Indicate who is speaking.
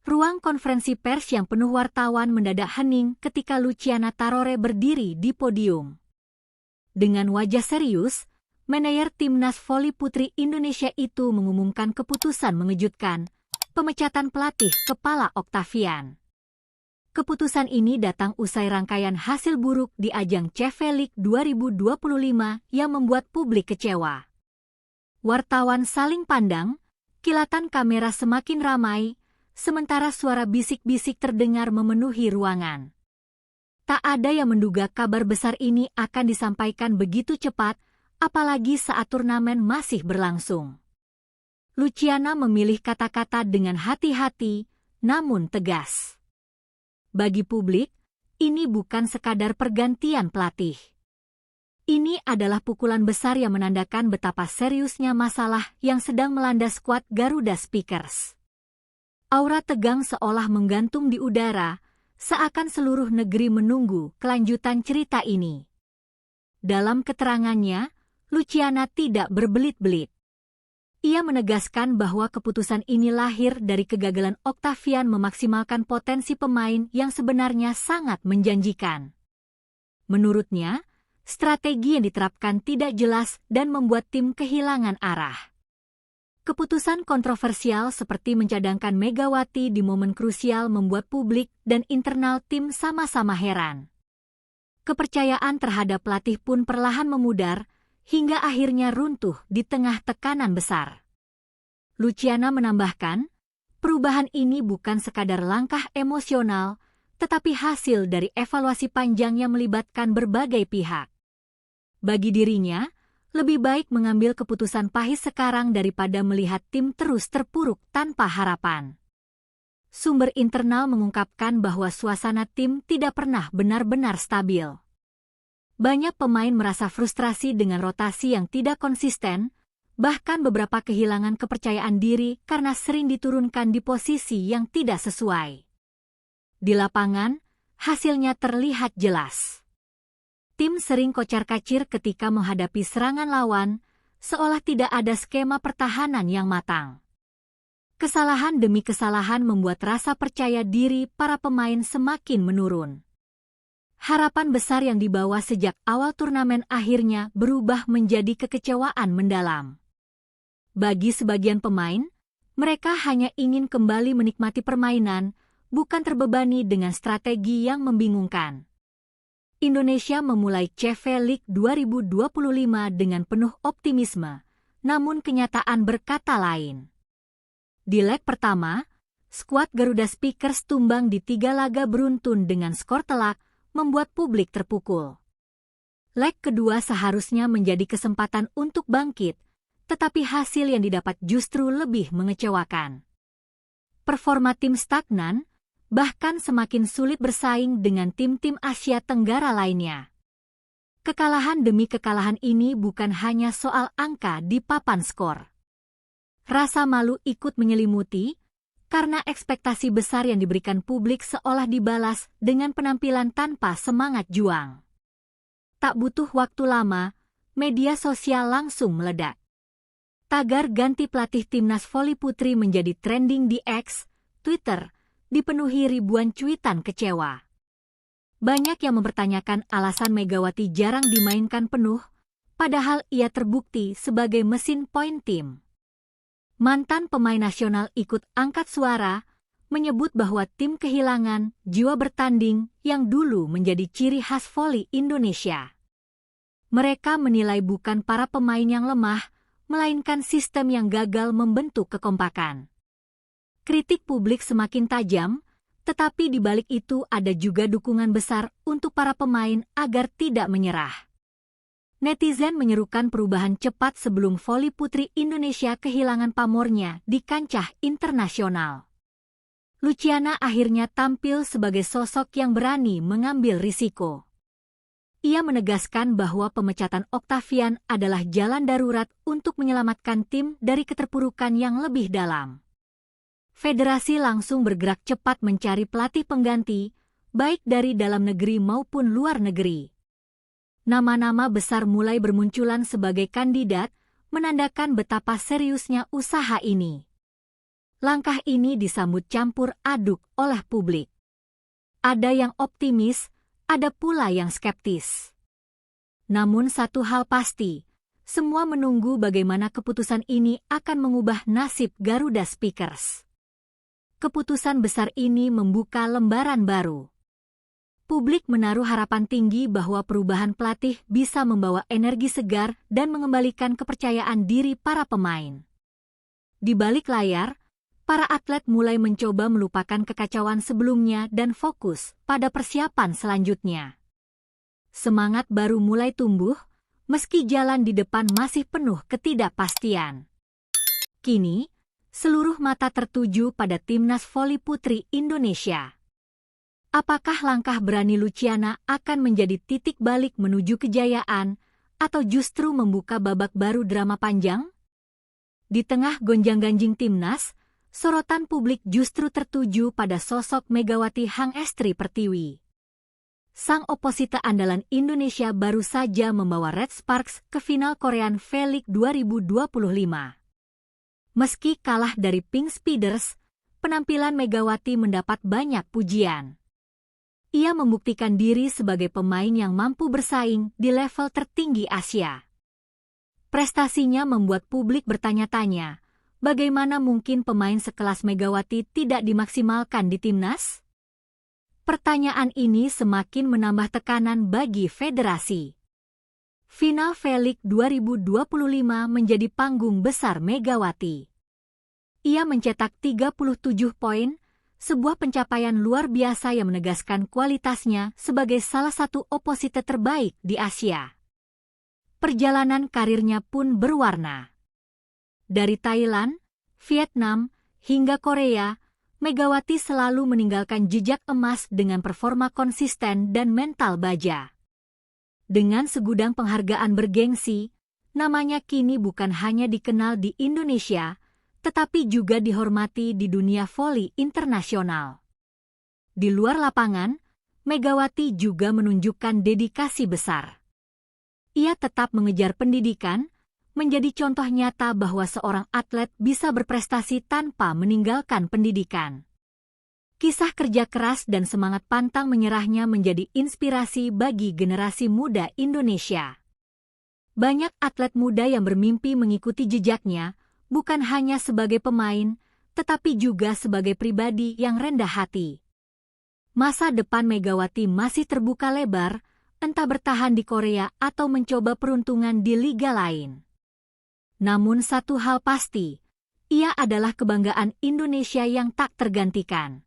Speaker 1: Ruang konferensi pers yang penuh wartawan mendadak hening ketika Luciana Tarore berdiri di podium. Dengan wajah serius, manajer Timnas Voli Putri Indonesia itu mengumumkan keputusan mengejutkan, pemecatan pelatih kepala Octavian. Keputusan ini datang usai rangkaian hasil buruk di ajang CV League 2025 yang membuat publik kecewa. Wartawan saling pandang, kilatan kamera semakin ramai, sementara suara bisik-bisik terdengar memenuhi ruangan. Tak ada yang menduga kabar besar ini akan disampaikan begitu cepat, apalagi saat turnamen masih berlangsung. Luciana memilih kata-kata dengan hati-hati, namun tegas. Bagi publik, ini bukan sekadar pergantian pelatih. Ini adalah pukulan besar yang menandakan betapa seriusnya masalah yang sedang melanda skuad Garuda Speakers. Aura tegang seolah menggantung di udara, seakan seluruh negeri menunggu kelanjutan cerita ini. Dalam keterangannya, Luciana tidak berbelit-belit. Ia menegaskan bahwa keputusan ini lahir dari kegagalan Octavian memaksimalkan potensi pemain yang sebenarnya sangat menjanjikan. Menurutnya, strategi yang diterapkan tidak jelas dan membuat tim kehilangan arah. Keputusan kontroversial seperti mencadangkan Megawati di momen krusial membuat publik dan internal tim sama-sama heran. Kepercayaan terhadap pelatih pun perlahan memudar, hingga akhirnya runtuh di tengah tekanan besar. Luciana menambahkan, perubahan ini bukan sekadar langkah emosional, tetapi hasil dari evaluasi panjang yang melibatkan berbagai pihak. Bagi dirinya, lebih baik mengambil keputusan pahit sekarang daripada melihat tim terus terpuruk tanpa harapan. Sumber internal mengungkapkan bahwa suasana tim tidak pernah benar-benar stabil. Banyak pemain merasa frustrasi dengan rotasi yang tidak konsisten, bahkan beberapa kehilangan kepercayaan diri karena sering diturunkan di posisi yang tidak sesuai. Di lapangan, hasilnya terlihat jelas. Tim sering kocar-kacir ketika menghadapi serangan lawan, seolah tidak ada skema pertahanan yang matang. Kesalahan demi kesalahan membuat rasa percaya diri para pemain semakin menurun. Harapan besar yang dibawa sejak awal turnamen akhirnya berubah menjadi kekecewaan mendalam. Bagi sebagian pemain, mereka hanya ingin kembali menikmati permainan, bukan terbebani dengan strategi yang membingungkan. Indonesia memulai CV League 2025 dengan penuh optimisme, namun kenyataan berkata lain. Di leg pertama, skuad Garuda Speakers tumbang di 3 laga beruntun dengan skor telak, membuat publik terpukul. Leg kedua seharusnya menjadi kesempatan untuk bangkit, tetapi hasil yang didapat justru lebih mengecewakan. Performa tim stagnan, bahkan semakin sulit bersaing dengan tim-tim Asia Tenggara lainnya. Kekalahan demi kekalahan ini bukan hanya soal angka di papan skor. Rasa malu ikut menyelimuti, karena ekspektasi besar yang diberikan publik seolah dibalas dengan penampilan tanpa semangat juang. Tak butuh waktu lama, media sosial langsung meledak. Tagar ganti pelatih Timnas Voli Putri menjadi trending di X, Twitter, dipenuhi ribuan cuitan kecewa. Banyak yang mempertanyakan alasan Megawati jarang dimainkan penuh, padahal ia terbukti sebagai mesin poin tim. Mantan pemain nasional ikut angkat suara, menyebut bahwa tim kehilangan jiwa bertanding yang dulu menjadi ciri khas voli Indonesia. Mereka menilai bukan para pemain yang lemah, melainkan sistem yang gagal membentuk kekompakan. Kritik publik semakin tajam, tetapi di balik itu ada juga dukungan besar untuk para pemain agar tidak menyerah. Netizen menyerukan perubahan cepat sebelum voli putri Indonesia kehilangan pamornya di kancah internasional. Luciana akhirnya tampil sebagai sosok yang berani mengambil risiko. Ia menegaskan bahwa pemecatan Octavian adalah jalan darurat untuk menyelamatkan tim dari keterpurukan yang lebih dalam. Federasi langsung bergerak cepat mencari pelatih pengganti, baik dari dalam negeri maupun luar negeri. Nama-nama besar mulai bermunculan sebagai kandidat, menandakan betapa seriusnya usaha ini. Langkah ini disambut campur aduk oleh publik. Ada yang optimis, ada pula yang skeptis. Namun satu hal pasti, semua menunggu bagaimana keputusan ini akan mengubah nasib Garuda Speakers. Keputusan besar ini membuka lembaran baru. Publik menaruh harapan tinggi bahwa perubahan pelatih bisa membawa energi segar dan mengembalikan kepercayaan diri para pemain. Di balik layar, para atlet mulai mencoba melupakan kekacauan sebelumnya dan fokus pada persiapan selanjutnya. Semangat baru mulai tumbuh, meski jalan di depan masih penuh ketidakpastian. Kini, seluruh mata tertuju pada Timnas Voli Putri Indonesia. Apakah langkah berani Luciana akan menjadi titik balik menuju kejayaan, atau justru membuka babak baru drama panjang? Di tengah gonjang-ganjing Timnas, sorotan publik justru tertuju pada sosok Megawati Hangestri Pertiwi. Sang oposita andalan Indonesia baru saja membawa Red Sparks ke final Korean V-League 2025. Meski kalah dari Pink Speeders, penampilan Megawati mendapat banyak pujian. Ia membuktikan diri sebagai pemain yang mampu bersaing di level tertinggi Asia. Prestasinya membuat publik bertanya-tanya, bagaimana mungkin pemain sekelas Megawati tidak dimaksimalkan di timnas? Pertanyaan ini semakin menambah tekanan bagi federasi. Final V-League 2025 menjadi panggung besar Megawati. Ia mencetak 37 poin, sebuah pencapaian luar biasa yang menegaskan kualitasnya sebagai salah satu oposita terbaik di Asia. Perjalanan karirnya pun berwarna. Dari Thailand, Vietnam, hingga Korea, Megawati selalu meninggalkan jejak emas dengan performa konsisten dan mental baja. Dengan segudang penghargaan bergengsi, namanya kini bukan hanya dikenal di Indonesia, tetapi juga dihormati di dunia voli internasional. Di luar lapangan, Megawati juga menunjukkan dedikasi besar. Ia tetap mengejar pendidikan, menjadi contoh nyata bahwa seorang atlet bisa berprestasi tanpa meninggalkan pendidikan. Kisah kerja keras dan semangat pantang menyerahnya menjadi inspirasi bagi generasi muda Indonesia. Banyak atlet muda yang bermimpi mengikuti jejaknya, bukan hanya sebagai pemain, tetapi juga sebagai pribadi yang rendah hati. Masa depan Megawati masih terbuka lebar, entah bertahan di Korea atau mencoba peruntungan di liga lain. Namun satu hal pasti, ia adalah kebanggaan Indonesia yang tak tergantikan.